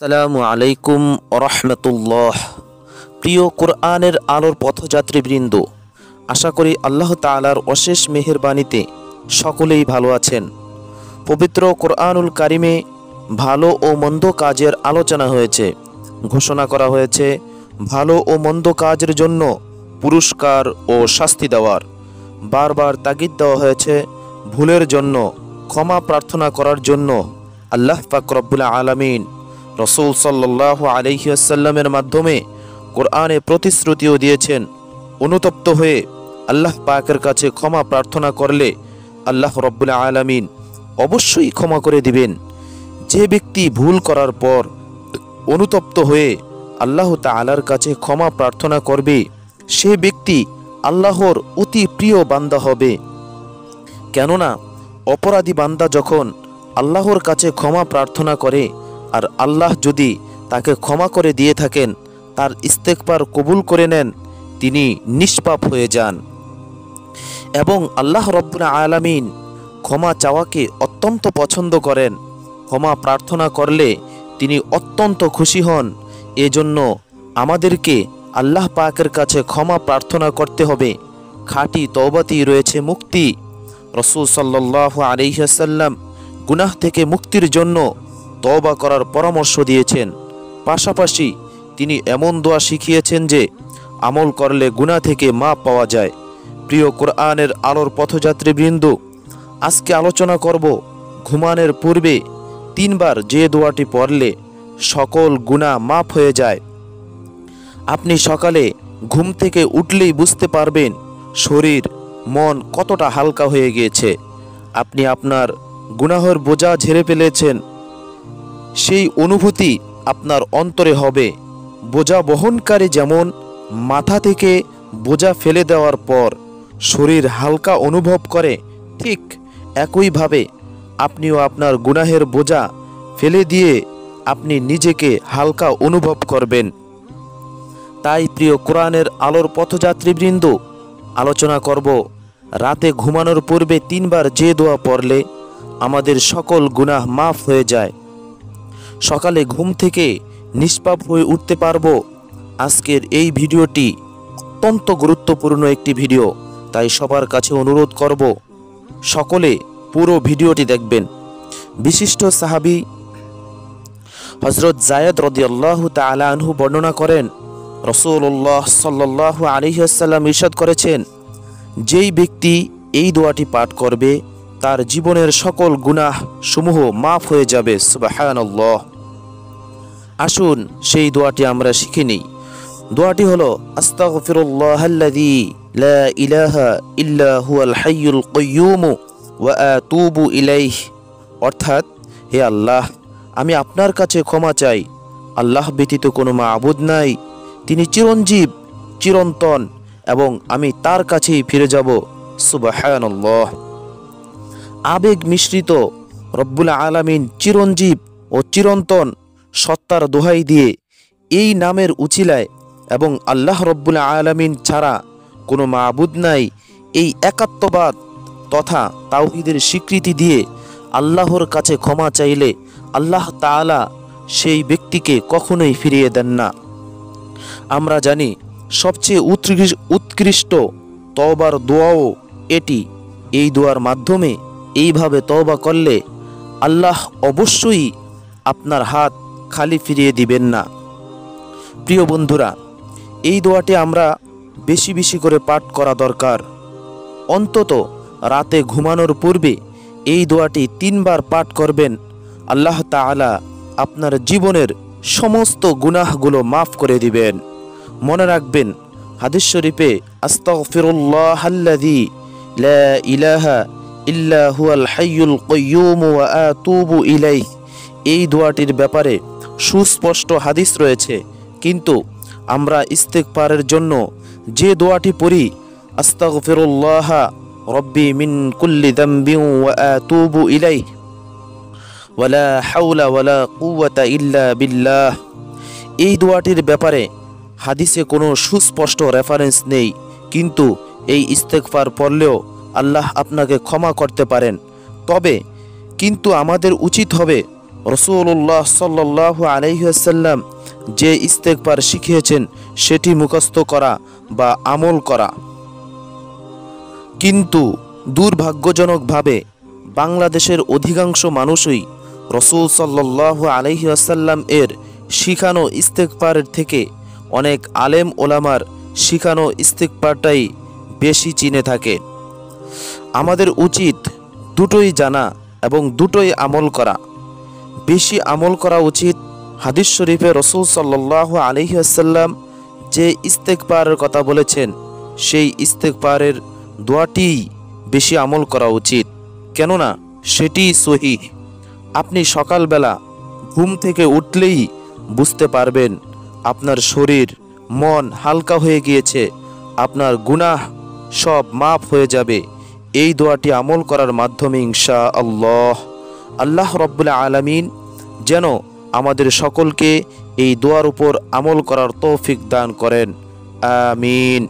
আসসালামু আলাইকুম ওরহমতুল্লাহ। প্রিয় কোরআনের আলোর পথযাত্রীবৃন্দ, আশা করি আল্লাহ তাআলার অশেষ মেহেরবানিতে সকলেই ভালো আছেন। পবিত্র কোরআনুল কারিমে ভালো ও মন্দ কাজের আলোচনা হয়েছে। ঘোষণা করা হয়েছে ভালো ও মন্দ কাজের জন্য পুরস্কার ও শাস্তি দেওয়ার। বারবার তাগিদ দেওয়া হয়েছে ভুলের জন্য ক্ষমা প্রার্থনা করার জন্য। আল্লাহ পাক রব্বুল আলামিন রসুল সাল্লাল্লাহু আলাইহি ওয়াসাল্লামের মাধ্যমে কোরআনে প্রতিশ্রুতিও দিয়েছেন, অনুতপ্ত হয়ে আল্লাহ পাকের কাছে ক্ষমা প্রার্থনা করলে আল্লাহ রব্বুল আলামিন অবশ্যই ক্ষমা করে দিবেন। যে ব্যক্তি ভুল করার পর অনুতপ্ত হয়ে আল্লাহ তাআলার কাছে ক্ষমা প্রার্থনা করবে, সে ব্যক্তি আল্লাহর অতি প্রিয় বান্দা হবে। কেননা অপরাধী বান্দা যখন আল্লাহর কাছে ক্ষমা প্রার্থনা করে আর আল্লাহ যদি তাকে ক্ষমা করে দিয়ে থাকেন, তার ইস্তেগফার কবুল করে নেন, তিনি নিষ্পাপ হয়ে যান। এবং আল্লাহ রব্বুল আলামিন ক্ষমা চাওয়াকে অত্যন্ত পছন্দ করেন। ক্ষমা প্রার্থনা করলে তিনি অত্যন্ত খুশি হন। এজন্য আমাদেরকে আল্লাহ পাকের কাছে ক্ষমা প্রার্থনা করতে হবে। খাঁটি তওবাতেই রয়েছে মুক্তি। রাসূল সাল্লাল্লাহু আলাইহি ওয়াসাল্লাম গুনাহ থেকে মুক্তির জন্য তওবা করার পরামর্শ দিয়েছেন। পাশাপাশি তিনি এমন দোয়া শিখিয়েছেন যে আমল করলে গুনাহ থেকে মাপ পাওয়া যায়। প্রিয় কোরআনের আলোর পথযাত্রীবৃন্দ, আজকে আলোচনা করব ঘুমানোর পূর্বে 3 বার যে দোয়াটি পড়লে সকল গুনাহ মাপ হয়ে যায়। আপনি সকালে ঘুম থেকে উঠলেই বুঝতে পারবেন শরীর মন কতটা হালকা হয়ে গিয়েছে। আপনি আপনার গুনাহের বোঝা ঝেড়ে ফেলেছেন, সেই অনুভূতি আপনার অন্তরে হবে। বোঝা বহনকারী যেমন মাথা থেকে বোঝা ফেলে দেওয়ার পর শরীর হালকা অনুভব করে, ঠিক একইভাবে আপনিও আপনার গুনাহের বোঝা ফেলে দিয়ে আপনি নিজেকে হালকা অনুভব করবেন। তাই প্রিয় কোরআনের আলোর পথযাত্রীবৃন্দ, আলোচনা করব রাতে ঘুমানোর পূর্বে 3 বার যে দোয়া পড়লে আমাদের সকল গুনাহ মাফ হয়ে যায়। সকালে ঘুম থেকে নিষ্পাপ হয়ে উঠতে পারবো। আজকের এই ভিডিওটি অত্যন্ত গুরুত্বপূর্ণ একটি ভিডিও, তাই সবার কাছে অনুরোধ করব সকলে পুরো ভিডিওটি দেখবেন। বিশিষ্ট সাহাবী হযরত যায়েদ রাদিয়াল্লাহু তাআলা আনহু বর্ণনা করেন, রাসূলুল্লাহ সাল্লাল্লাহু আলাইহি ওয়াসাল্লাম ইরশাদ করেছেন, যেই ব্যক্তি এই দোয়াটি পাঠ করবে তার জীবনের সকল গুনাহ সমূহ মাফ হয়ে যাবে। সুবহানাল্লাহ। আসুন সেই দোয়াটি আমরা শিখে নিই। দোয়াটি হলো আস্তাগফিরুল্লাহাল্লাযী লা ইলাহা ইল্লা হুয়াল হাইয়ুল কাইয়্যুম ওয়া আতুবু ইলাইহি। অর্থাৎ, হে আল্লাহ, আমি আপনার কাছে ক্ষমা চাই। আল্লাহ ব্যতীত কোনো মাবুদ নাই, তিনি চিরঞ্জীব, চিরন্তন, এবং আমি তার কাছেই ফিরে যাব। সুবহানাল্লাহ। আবেগ মিশ্রিত রব্বুল আলামিন চিরঞ্জীব ও চিরন্তন সত্তার দোহাই দিয়ে এই নামের উছিলায় এবং আল্লাহ রব্বুল আলামিন ছাড়া কোনো মাবুদ নাই, এই একাত্মবাদ তথা তাওহীদের স্বীকৃতি দিয়ে আল্লাহর কাছে ক্ষমা চাইলে আল্লাহ তাআলা সেই ব্যক্তিকে কখনোই ফিরিয়ে দেন না। আমরা জানি সবচেয়ে উৎকৃষ্ট তওবার দোয়াও এটি। এই দোয়ার মাধ্যমে এইভাবে তওবা করলে আল্লাহ অবশ্যই আপনার হাত খালি ফিরিয়ে দিবেন না। প্রিয় বন্ধুরা, এই দোয়াটি আমরা বেশি বেশি করে পাঠ করা দরকার। অন্তত রাতে ঘুমানোর পূর্বে এই দোয়াটি 3 বার পাঠ করবেন। আল্লাহ তাআলা আপনার জীবনের সমস্ত গুনাহগুলো মাফ করে দিবেন। মনে রাখবেন, হাদিস শরীফে আস্তাগফিরুল্লাহাল্লাযী লা ইলাহা ইল্লা হুয়াল হাইয়ুল কাইয়্যুম ওয়া আতুবু ইলাইহি, এই দোয়াটির ব্যাপারে সুস্পষ্ট হাদিস রয়েছে। কিন্তু আমরা ইস্তেগফারের জন্য যে দোয়াটি পড়ি, আস্তাগফিরুল্লাহ রব্বি মিন কুল্লি যামবিন ওয়া আতুবু ইলাইহি ওয়ালা হাওলা ওয়ালা কুওয়াতা ইল্লা বিল্লাহ, এই দোয়াটির ব্যাপারে হাদিসে কোনো সুস্পষ্ট রেফারেন্স নেই, কিন্তু এই ইস্তেগফার পড়লেও আল্লাহ আপনাকে ক্ষমা করতে পারেন। তবে কিন্তু আমাদের উচিত হবে রাসূলুল্লাহ সাল্লাল্লাহু আলাইহি ওয়াসাল্লাম যে ইস্তেগফার শিখিয়েছেন সেটি মুখস্থ করা বা আমল করা। কিন্তু দুর্ভাগ্যজনকভাবে বাংলাদেশের অধিকাংশ মানুষই রাসূল সাল্লাল্লাহু আলাইহি ওয়াসাল্লাম এর শিখানো ইস্তেগফারের থেকে অনেক আলেম ওলামার শিখানো ইস্তেগফারটাই বেশি চিনে থাকে। আমাদের উচিত দুটোই জানা এবং দুটোই আমল করা। বেশি আমল করা উচিত। হাদিস শরীফে রাসূল সাল্লাল্লাহু আলাইহি ওয়াসাল্লাম যে ইস্তেগফারের কথা বলেছেন সেই ইস্তেগফারের দোয়াটি বেশি আমল করা উচিত, কেননা সেটি সহিহ। আপনি সকালবেলা ঘুম থেকে উঠলেই বুঝতে পারবেন আপনার শরীর মন হালকা হয়ে গিয়েছে, আপনার গুনাহ সব মাফ হয়ে যাবে এই দোয়াটি আমল করার মাধ্যমে ইনশাআল্লাহ। আল্লাহ রাব্বুল আলামিন যেন আমাদের সকলকে এই দোয়ার উপর আমল করার তৌফিক দান করেন। আমিন।